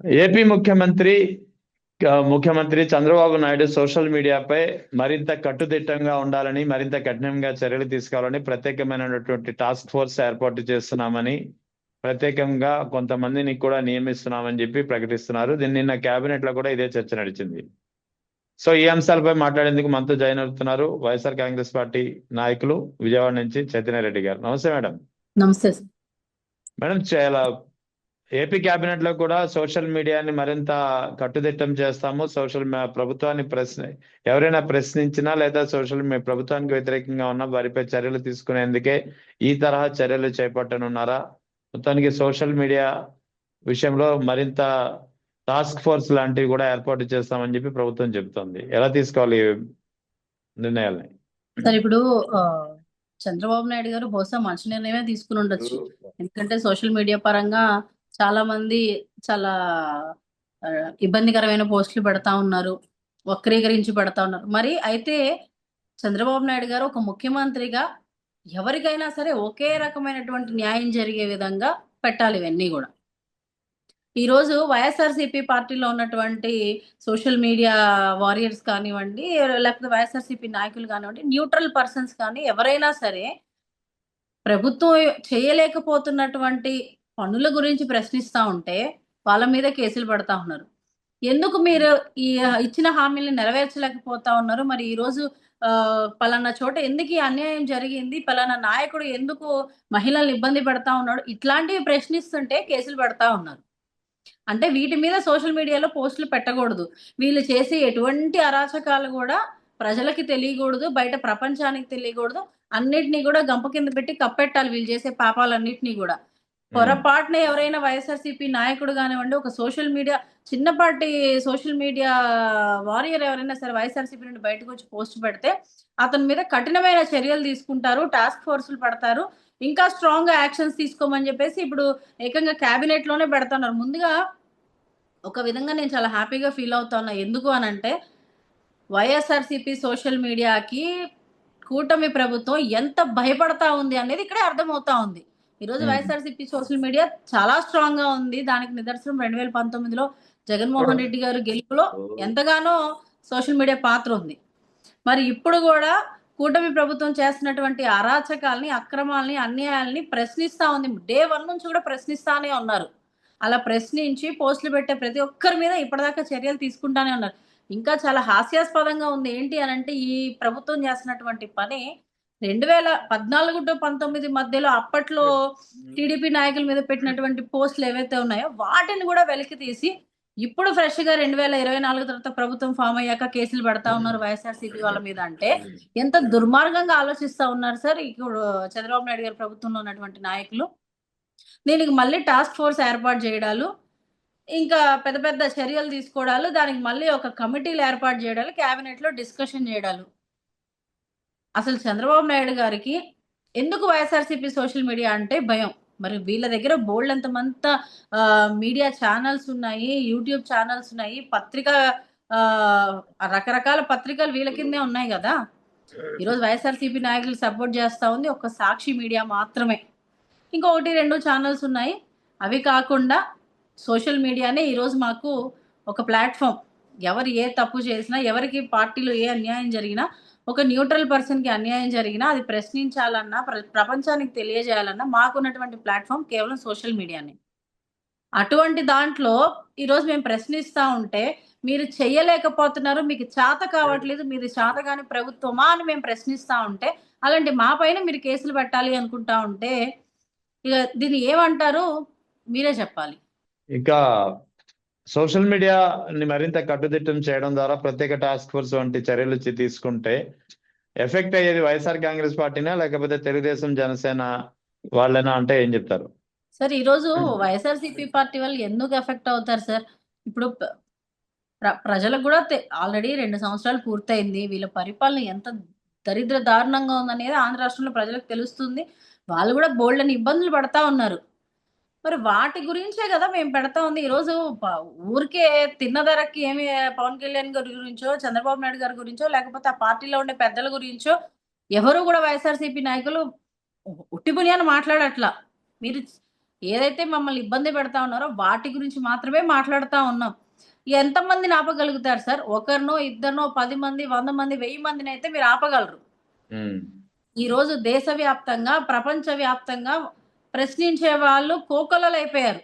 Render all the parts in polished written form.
AP ముఖ్యమంత్రి Chandrababu Naidu social మీడియాపై మరింత కట్టుదిట్టంగా ఉండాలని, మరింత కఠినంగా చర్యలు తీసుకోవాలని ప్రత్యేకమైనటువంటి టాస్క్ ఫోర్స్ ఏర్పాటు చేస్తున్నామని, ప్రత్యేకంగా కొంతమందిని కూడా నియమిస్తున్నామని చెప్పి ప్రకటిస్తున్నారు. దీన్ని నిన్న కేబినెట్ లో కూడా ఇదే చర్చ నడిచింది. సో ఈ అంశాలపై మాట్లాడేందుకు మనతో జాయిన్ అవుతున్నారు వైఎస్ఆర్ కాంగ్రెస్ పార్టీ నాయకులు విజయవాడ నుంచి చైతన్య రెడ్డి గారు. నమస్తే మేడం. నమస్తే సార్. మేడం, చాలా ఏపీ కేబినెట్ లో కూడా సోషల్ మీడియాని మరింత కట్టుదిట్టం చేస్తాము. ప్రభుత్వాన్ని ఎవరైనా ప్రశ్నించినా లేదా ప్రభుత్వానికి వ్యతిరేకంగా ఉన్న వారిపై చర్యలు తీసుకునేందుకే ఈ తరహా చర్యలు చేపట్టనున్నారా? మొత్తానికి సోషల్ మీడియా విషయంలో మరింత టాస్క్ ఫోర్స్ లాంటివి కూడా ఏర్పాటు చేస్తామని చెప్పి ప్రభుత్వం చెబుతోంది. ఎలా తీసుకోవాలి నిర్ణయాల్ని? సార్, ఇప్పుడు చంద్రబాబు నాయుడు గారు బహుశా మంచి నిర్ణయమే తీసుకుని ఉండొచ్చు. ఎందుకంటే సోషల్ మీడియా పరంగా చాలా మంది చాలా ఇబ్బందికరమైన పోస్టులు పెడతా ఉన్నారు, వక్రీకరించి పెడతా ఉన్నారు. మరి అయితే చంద్రబాబు నాయుడు గారు ఒక ముఖ్యమంత్రిగా ఎవరికైనా సరే ఒకే రకమైనటువంటి న్యాయం జరిగే విధంగా పెట్టాలి ఇవన్నీ కూడా. ఈరోజు వైఎస్ఆర్సీపీ పార్టీలో ఉన్నటువంటి సోషల్ మీడియా వారియర్స్ కానివ్వండి, లేకపోతే వైఎస్ఆర్సీపీ నాయకులు కానివ్వండి, న్యూట్రల్ పర్సన్స్ కానీ ఎవరైనా సరే ప్రభుత్వం చేయలేకపోతున్నటువంటి పనుల గురించి ప్రశ్నిస్తూ ఉంటే వాళ్ళ మీద కేసులు పడతా ఉన్నారు. ఎందుకు మీరు ఈ ఇచ్చిన హామీలను నెరవేర్చలేకపోతా ఉన్నారు? మరి ఈరోజు పలానా చోట ఎందుకు ఈ అన్యాయం జరిగింది, పలానా నాయకుడు ఎందుకు మహిళల్ని ఇబ్బంది పెడతా ఉన్నాడు, ఇట్లాంటివి ప్రశ్నిస్తుంటే కేసులు పెడతా ఉన్నారు. అంటే వీటి మీద సోషల్ మీడియాలో పోస్టులు పెట్టకూడదు. వీళ్ళు చేసే ఎటువంటి అరాచకాలు కూడా ప్రజలకి తెలియకూడదు, బయట ప్రపంచానికి తెలియకూడదు. అన్నిటినీ కూడా గంప కింద పెట్టి కప్పెట్టాలి వీళ్ళు చేసే పాపాలన్నిటినీ కూడా. పొరపాటున ఎవరైనా వైఎస్ఆర్సీపీ నాయకుడు కానివ్వండి, ఒక చిన్నపాటి సోషల్ మీడియా వారియర్ ఎవరైనా సరే వైఎస్ఆర్సీపీ నుండి బయటకు వచ్చి పోస్ట్ పెడితే అతని మీద కఠినమైన చర్యలు తీసుకుంటారు, టాస్క్ ఫోర్సులు పెడతారు, ఇంకా స్ట్రాంగ్ గా యాక్షన్స్ తీసుకోమని చెప్పేసి ఇప్పుడు ఏకంగా క్యాబినెట్ లోనే పెడుతున్నారు. ముందుగా ఒక విధంగా నేను చాలా హ్యాపీగా ఫీల్ అవుతా ఉన్నా. ఎందుకు అనంటే వైఎస్ఆర్సీపీ సోషల్ మీడియాకి కూటమి ప్రభుత్వం ఎంత భయపడతా ఉంది అనేది ఇక్కడే అర్థమవుతా ఉంది. ఈరోజు వైఎస్ఆర్సీపీ సోషల్ మీడియా చాలా స్ట్రాంగ్ గా ఉంది. దానికి నిదర్శనం 2019లో జగన్మోహన్ రెడ్డి గారు గెలుపులో ఎంతగానో సోషల్ మీడియా పాత్ర ఉంది. మరి ఇప్పుడు కూడా కూటమి ప్రభుత్వం చేస్తున్నటువంటి అరాచకాల్ని, అక్రమాలని, అన్యాయాల్ని ప్రశ్నిస్తా ఉంది. డే 1 నుంచి కూడా ప్రశ్నిస్తానే ఉన్నారు. అలా ప్రశ్నించి పోస్టులు పెట్టే ప్రతి ఒక్కరి మీద ఇప్పటిదాకా చర్యలు తీసుకుంటానే ఉన్నారు. ఇంకా చాలా హాస్యాస్పదంగా ఉంది. ఏంటి అనంటే ఈ ప్రభుత్వం చేస్తున్నటువంటి పని 2014-19 మధ్యలో అప్పట్లో టీడీపీ నాయకుల మీద పెట్టినటువంటి పోస్టులు ఏవైతే ఉన్నాయో వాటిని కూడా వెలికి తీసి ఇప్పుడు ఫ్రెష్ గా 2024 తర్వాత ప్రభుత్వం ఫామ్ అయ్యాక కేసులు పెడతా ఉన్నారు వైఎస్ఆర్సీపీ వాళ్ళ మీద. అంటే ఎంత దుర్మార్గంగా ఆలోచిస్తా ఉన్నారు సార్ ఇప్పుడు చంద్రబాబు నాయుడు గారి ప్రభుత్వంలో ఉన్నటువంటి నాయకులు. దీనికి మళ్ళీ టాస్క్ ఫోర్స్ ఏర్పాటు చేయడాలు, ఇంకా పెద్ద పెద్ద చర్యలు తీసుకోవడాలు, దానికి మళ్ళీ ఒక కమిటీలు ఏర్పాటు చేయడాలు, క్యాబినెట్ లో డిస్కషన్ చేయడాలు. అసలు చంద్రబాబు నాయుడు గారికి ఎందుకు వైఎస్ఆర్సీపీ సోషల్ మీడియా అంటే భయం? మరి వీళ్ళ దగ్గర బోల్డ్ అంతమంత మీడియా ఛానల్స్ ఉన్నాయి, యూట్యూబ్ ఛానల్స్ ఉన్నాయి, రకరకాల పత్రికలు వీళ్ళ కిందే ఉన్నాయి కదా. ఈరోజు వైఎస్ఆర్సీపీ నాయకులు సపోర్ట్ చేస్తా ఉంది ఒక సాక్షి మీడియా మాత్రమే. ఇంకొకటి 2 ఛానల్స్ ఉన్నాయి. అవి కాకుండా సోషల్ మీడియానే ఈరోజు మాకు ఒక ప్లాట్ఫామ్. ఎవరు ఏ తప్పు చేసినా, ఎవరికి పార్టీలో ఏ అన్యాయం జరిగినా, ఒక న్యూట్రల్ పర్సన్కి అన్యాయం జరిగినా అది ప్రశ్నించాలన్నా, ప్రపంచానికి తెలియజేయాలన్నా మాకున్నటువంటి ప్లాట్ఫామ్ కేవలం సోషల్ మీడియానే. అటువంటి దాంట్లో ఈరోజు మేము ప్రశ్నిస్తా ఉంటే మీరు చెయ్యలేకపోతున్నారు, మీకు చేత కావట్లేదు, మీరు చేతగాని ప్రభుత్వమా అని మేము ప్రశ్నిస్తా ఉంటే, అలాంటి మా పైన మీరు కేసులు పెట్టాలి అనుకుంటా ఉంటే ఇక దీన్ని ఏమంటారు మీరే చెప్పాలి. ఇంకా సోషల్ మీడియాని మరింత కట్టుదిట్టం చేయడం ద్వారా ప్రత్యేక టాస్క్ ఫోర్స్ వంటి చర్యలు తీసుకుంటే ఎఫెక్ట్ అయ్యేది వైఎస్ఆర్ కాంగ్రెస్ పార్టీనా లేకపోతే తెలుగుదేశం జనసేన వాళ్ళైనా అంటే ఏం చెప్తారు సార్? ఈరోజు వైఎస్ఆర్సీపీ పార్టీ వాళ్ళు ఎందుకు ఎఫెక్ట్ అవుతారు సార్? ఇప్పుడు ప్రజలకు కూడా ఆల్రెడీ 2 సంవత్సరాలు పూర్తయింది. వీళ్ళ పరిపాలన ఎంత దరిద్ర దారుణంగా ఉందనేది ఆంధ్ర రాష్ట్రంలో ప్రజలకు తెలుస్తుంది. వాళ్ళు కూడా బోల్డ్ అని ఇబ్బందులు పడతా ఉన్నారు. మరి వాటి గురించే కదా మేము పెడతా ఉంది. ఈరోజు ఊరికే తిన్న ధరకి ఏమి పవన్ కళ్యాణ్ గారి గురించో, చంద్రబాబు నాయుడు గారి గురించో, లేకపోతే ఆ పార్టీలో ఉండే పెద్దల గురించో ఎవరు కూడా వైఎస్ఆర్సీపీ నాయకులు ఉట్టి పుణ్యాన్ని మాట్లాడట్లా. మీరు ఏదైతే మమ్మల్ని ఇబ్బంది పెడతా ఉన్నారో వాటి గురించి మాత్రమే మాట్లాడుతా ఉన్నాం. ఎంతమందిని ఆపగలుగుతారు సార్? ఒకరినో, ఇద్దరినో, 10 మంది, 100 మంది, 1000 మందినైతే మీరు ఆపగలరు. ఉమ్, ఈరోజు దేశవ్యాప్తంగా, ప్రపంచవ్యాప్తంగా ప్రశ్నించే వాళ్ళు కోకొల్లలైపోయారు.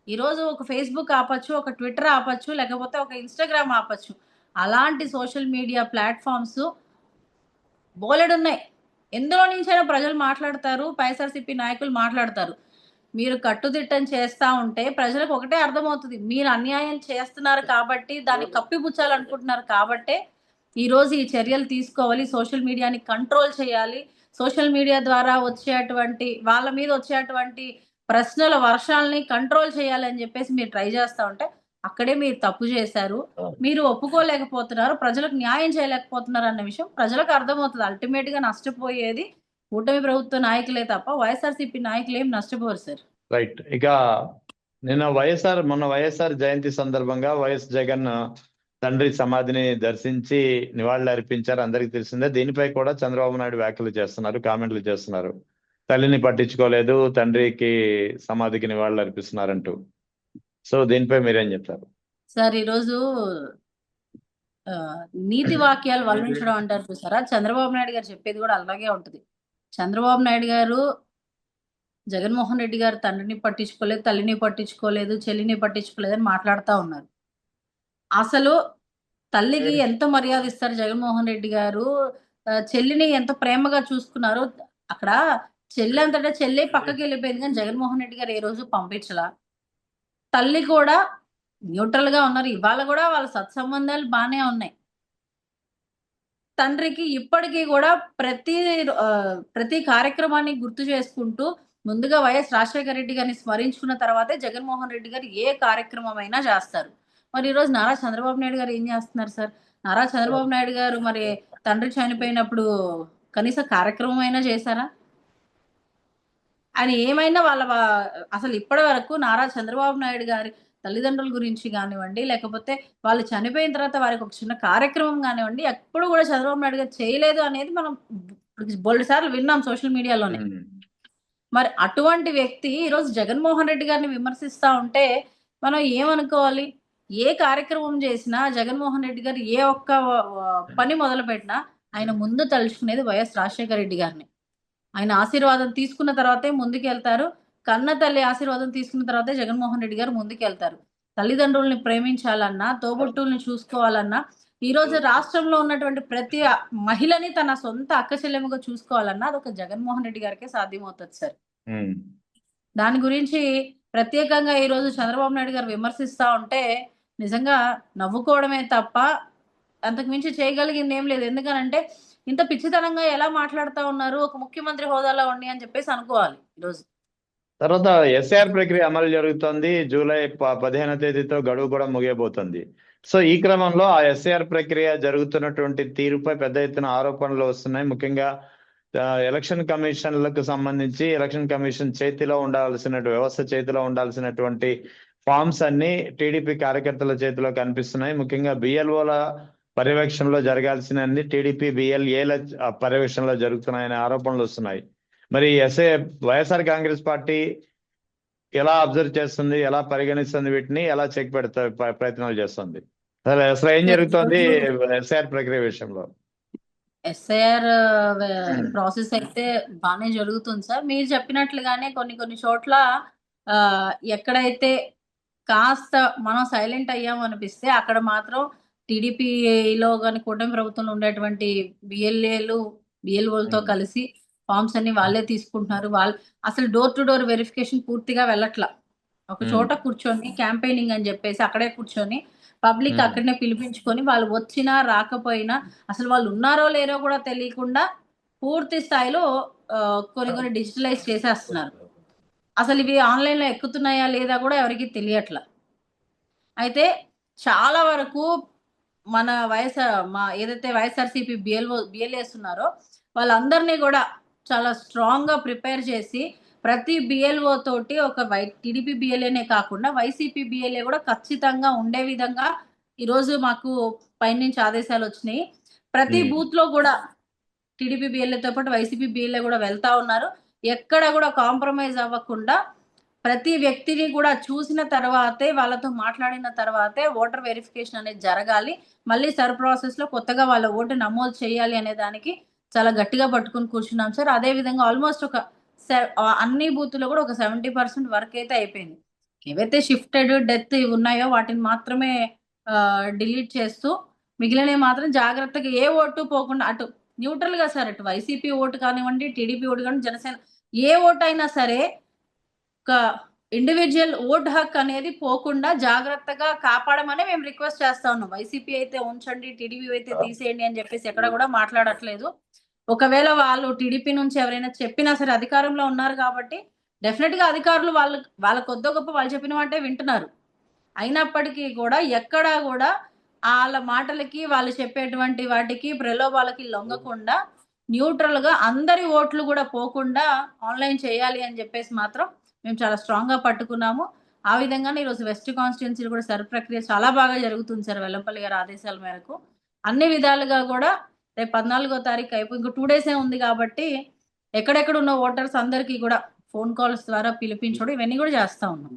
ఈరోజు ఒక ఫేస్‌బుక్ ఆపొచ్చు, ఒక ట్విట్టర్ ఆపొచ్చు, లేకపోతే ఒక ఇన్‌స్టాగ్రామ్ ఆపొచ్చు. అలాంటి సోషల్ మీడియా ప్లాట్‌ఫార్మ్స్ బోలెడున్నాయి. ఎందులో నుంచైనా ప్రజలు మాట్లాడతారు. వైఎస్ఆర్‌సీపీ నాయకులు మాట్లాడతారు. మీరు కట్టుదిట్టం చేస్తా ఉంటే ప్రజలకు ఒకటే అర్థమవుతది. మీరు అన్యాయం చేస్తున్నారు కాబట్టి, దాన్ని కప్పిపుచ్చాలనుకుంటున్నారు కాబట్టే, ఈరోజు ఈ చర్యలు తీసుకోవాలి. సోషల్ మీడియాని కంట్రోల్ చేయాలి. సోషల్ మీడియా ద్వారా వచ్చేటువంటి వాళ్ళ మీద వచ్చేటువంటి ప్రశ్నల వర్షాల్ని కంట్రోల్ చేయాలని జెప్పేసి మీరు ట్రై చేస్తా ఉంటే, అక్కడే మీరు తప్పు చేశారు. మీరు ఒప్పుకోలేకపోతున్నారు. ప్రజలకు న్యాయం చేయలేకపోతున్నారన్న విషయం ప్రజలకు అర్థమవుతది. అల్టిమేట్‌గా నష్టపోయేది కూటమి ప్రభుత్వ నాయకులే తప్ప వైఎస్ఆర్‌సీపీ నాయకులేం నష్టపోరు సార్. రైట్. ఇక మొన్న వైఎస్ఆర్ జయంతి సందర్భంగా వైఎస్ జగన్ తండ్రి సమాధిని దర్శించి నివాళులు అర్పించారు, అందరికీ తెలిసిందే. దీనిపై కూడా చంద్రబాబు నాయుడు వ్యాఖ్యలు చేస్తున్నారు, కామెంట్లు చేస్తున్నారు. తల్లిని పట్టించుకోలేదు, తండ్రికి సమాధికి నివాళులు అర్పిస్తున్నారంటూ. సో దీనిపై మీరేం చెప్తారు? సార్ ఈరోజు నీతి వాక్యాలు వల్లించడం అంటారు చూసారా? చంద్రబాబు నాయుడు గారు చెప్పేది కూడా అలాగే ఉంటది. చంద్రబాబు నాయుడు గారు జగన్మోహన్ రెడ్డి గారు తండ్రిని పట్టించుకోలేదు, తల్లిని పట్టించుకోలేదు, చెల్లిని పట్టించుకోలేదని మాట్లాడుతా ఉన్నారు. అసలు తల్లికి ఎంత మర్యాద ఇస్తారు జగన్మోహన్ రెడ్డి గారు, చెల్లిని ఎంత ప్రేమగా చూసుకున్నారు. అక్కడ చెల్లి అంతటా చెల్లి పక్కకి వెళ్ళిపోయింది కానీ జగన్మోహన్ రెడ్డి గారు ఏ రోజు పంపించలా. తల్లి కూడా న్యూట్రల్ గా ఉన్నారు. ఇవాళ కూడా వాళ్ళ సత్సంబంధాలు బానే ఉన్నాయి. తండ్రికి ఇప్పటికీ కూడా ప్రతి కార్యక్రమాన్ని గుర్తు చేసుకుంటూ ముందుగా వైఎస్ రాజశేఖర రెడ్డి గారిని స్మరించుకున్న తర్వాతే జగన్మోహన్ రెడ్డి గారు ఏ కార్యక్రమం అయినా చేస్తారు. మరి ఈరోజు నారా చంద్రబాబు నాయుడు గారు ఏం చేస్తున్నారు సార్? నారా చంద్రబాబు నాయుడు గారు మరి తండ్రి చనిపోయినప్పుడు కనీస కార్యక్రమం అయినా చేశారా? ఆయన ఏమైనా అసలు ఇప్పటి వరకు నారా చంద్రబాబు నాయుడు గారి తల్లిదండ్రుల గురించి గానివ్వండి, లేకపోతే వాళ్ళు చనిపోయిన తర్వాత వారికి ఒక చిన్న కార్యక్రమం గానివ్వండి, ఎప్పుడు కూడా చంద్రబాబు నాయుడు గారు చేయలేదు అనేది మనం బోలెడు సార్లు విన్నాం సోషల్ మీడియాలోనే. మరి అటువంటి వ్యక్తి ఈరోజు జగన్మోహన్ రెడ్డి గారిని విమర్శిస్తా ఉంటే మనం ఏమనుకోవాలి? ఏ కార్యక్రమం చేసినా జగన్మోహన్ రెడ్డి గారు ఏ ఒక్క పని మొదలుపెట్టినా ఆయన ముందు తలుచుకునేది వైఎస్ రాజశేఖర రెడ్డి గారిని. ఆయన ఆశీర్వాదం తీసుకున్న తర్వాతే ముందుకెళ్తారు. కన్న తల్లి ఆశీర్వాదం తీసుకున్న తర్వాతే జగన్మోహన్ రెడ్డి గారు ముందుకెళ్తారు. తల్లిదండ్రుల్ని ప్రేమించాలన్నా, తోబుట్టువుల్ని చూసుకోవాలన్నా, ఈరోజు రాష్ట్రంలో ఉన్నటువంటి ప్రతి మహిళని తన సొంత అక్క చెల్లెమ్మగా చూసుకోవాలన్నా అదొక జగన్మోహన్ రెడ్డి గారికే సాధ్యమవుతది సార్. దాని గురించి ప్రత్యేకంగా ఈరోజు చంద్రబాబు నాయుడు గారు విమర్శిస్తా ఉంటే నిజంగా నవ్వుకోవడమే తప్ప అంతకు మించి చేయగలిగింది ఏం లేదు. ఎందుకనంటే ఇంత పిచ్చితనంగా ఎలా మాట్లాడుతా ఉన్నారు ఒక ముఖ్యమంత్రి హోదాలో ఉండి అని చెప్పేసి అనుకోవాలి ఈరోజు. తర్వాత ఎస్ఐఆర్ ప్రక్రియ అమలు జరుగుతోంది. జూలై 15వ తేదీతో గడువు కూడా ముగియబోతుంది. సో ఈ క్రమంలో ఆ ఎస్ఐఆర్ ప్రక్రియ జరుగుతున్నటువంటి తీరుపై పెద్ద ఎత్తున ఆరోపణలు వస్తున్నాయి. ముఖ్యంగా ఎలక్షన్ కమిషన్లకు సంబంధించి ఎలక్షన్ కమిషన్ వ్యవస్థ చేతిలో ఉండాల్సినటువంటి ఫామ్స్ అన్ని టీడీపీ కార్యకర్తల చేతిలో కనిపిస్తున్నాయి. ముఖ్యంగా బిఎల్ఓల పర్యవేక్షణలో జరగాల్సిన అన్ని టీడీపీ బిఎల్ఏల పర్యవేక్షణలో జరుగుతున్నాయనే ఆరోపణలు వస్తున్నాయి. మరి వైఎస్ఆర్ కాంగ్రెస్ పార్టీ ఎలా అబ్జర్వ్ చేస్తుంది, ఎలా పరిగణిస్తుంది, వీటిని ఎలా చెక్ పెడతా ప్రయత్నాలు చేస్తుంది? అసలు ఏం జరుగుతుంది ఎస్ఐఆర్ ప్రక్రియ విషయంలో? ఎస్ఐఆర్ ప్రాసెస్ అయితే బాగానే జరుగుతుంది సార్. మీరు చెప్పినట్లుగానే కొన్ని చోట్ల ఎక్కడైతే కాస్త మనం సైలెంట్ అయ్యాము అనిపిస్తే అక్కడ మాత్రం టీడీపీలో కానీ కూటమి ప్రభుత్వంలో ఉండేటువంటి బిఎల్ఓలతో కలిసి ఫామ్స్ అన్ని వాళ్ళే తీసుకుంటున్నారు. వాళ్ళు అసలు డోర్ టు డోర్ వెరిఫికేషన్ పూర్తిగా వెళ్ళట్లా. ఒక చోట కూర్చొని క్యాంపెయినింగ్ అని చెప్పేసి అక్కడే కూర్చొని పబ్లిక్ అక్కడనే పిలిపించుకొని వాళ్ళు వచ్చినా రాకపోయినా అసలు వాళ్ళు ఉన్నారో లేరో కూడా తెలియకుండా పూర్తి స్థాయిలో కొన్ని డిజిటలైజ్ చేసేస్తున్నారు. అసలు ఇవి ఆన్లైన్ లో ఎక్కుతున్నాయా లేదా కూడా ఎవరికి తెలియట్లా. అయితే చాలా వరకు మన ఏదైతే వైఎస్ఆర్సీపీ బిఎల్ఏస్ ఉన్నారో వాళ్ళందరినీ కూడా చాలా స్ట్రాంగ్ గా ప్రిపేర్ చేసి ప్రతి బిఎల్ఓ తోటి ఒక టీడీపీ బిఎల్ఏనే కాకుండా వైసీపీ బిఎల్ఏ కూడా ఖచ్చితంగా ఉండే విధంగా ఈరోజు మాకు పైనుంచి ఆదేశాలు వచ్చినాయి. ప్రతి బూత్ లో కూడా టీడీపీ బిఎల్ఏతో పాటు వైసీపీ బిఎల్ఏ కూడా వెళ్తా ఉన్నారు. ఎక్కడ కూడా కాంప్రమైజ్ అవ్వకుండా ప్రతి వ్యక్తిని కూడా చూసిన తర్వాతే, వాళ్ళతో మాట్లాడిన తర్వాతే ఓటర్ వెరిఫికేషన్ అనేది జరగాలి. మళ్ళీ ప్రాసెస్‌లో కొత్తగా వాళ్ళ ఓటు నమోదు చేయాలి అనే దానికి చాలా గట్టిగా పట్టుకొని కూర్చున్నాం సార్. అదే విధంగా ఆల్‌మోస్ట్ అన్ని బూత్‌లో కూడా ఒక 70% వరకైతే అయిపోయింది. ఏవైతే షిఫ్టెడ్, డెత్ ఇవి ఉన్నాయో వాటిని మాత్రమే డిలీట్ చేస్తూ, మిగిలినవి మాత్రం జాగ్రత్తగా ఏ ఓటు పోకుండా అటు న్యూట్రల్‌గా సార్, అటు వైసీపీ ఓటు కానివ్వండి, టీడీపీ ఓటు కానివ్వండి, జనసేన ఏ ఓటైనా సరే ఒక ఇండివిడ్యువల్ ఓట్ హక్ అనేది పోకుండా జాగ్రత్తగా కాపాడమని మేము రిక్వెస్ట్ చేస్తా ఉన్నాం. వైసీపీ అయితే ఉంచండి, టీడీపీ అయితే తీసేయండి అని చెప్పేసి ఎక్కడ కూడా మాట్లాడట్లేదు. ఒకవేళ వాళ్ళు టీడీపీ నుంచి ఎవరైనా చెప్పినా సరే, అధికారంలో ఉన్నారు కాబట్టి డెఫినిట్‌గా అధికారులు వాళ్ళ కొద్దో గొప్పో వాళ్ళు చెప్పిన మాటే వింటున్నారు. అయినప్పటికీ కూడా ఎక్కడా కూడా ఆళ్ళ మాటలకి, వాళ్ళు చెప్పేటువంటి వాటికి, ప్రలోభాలకి లొంగకుండా న్యూట్రల్‌గా అందరి ఓట్లు గూడా పోకుండా ఆన్‌లైన్ చేయాలి అని జెప్పేసి మాత్రం మేము చాలా స్ట్రాంగ్‌గా పట్టుకున్నాము. ఆ విధంగానే ఈరోజు వెస్ట్ కాన్స్టిట్యుయెన్సీలో కూడా ప్రక్రియ చాలా బాగా జరుగుతుంది సార్, వెల్లంపల్లి గారి ఆదేశాల మేరకు. అన్ని విధాలుగా గూడా రేపు 14వ తారీఖు ఇంకో 2 డేసే ఉంది గాబట్టి, ఎక్కడెక్కడ ఉన్న ఓటర్స్ అందరికీ గూడా ఫోను కాల్స్ ద్వారా పిలిపించడం ఇవన్నీ గూడా చేస్తా ఉన్నాం.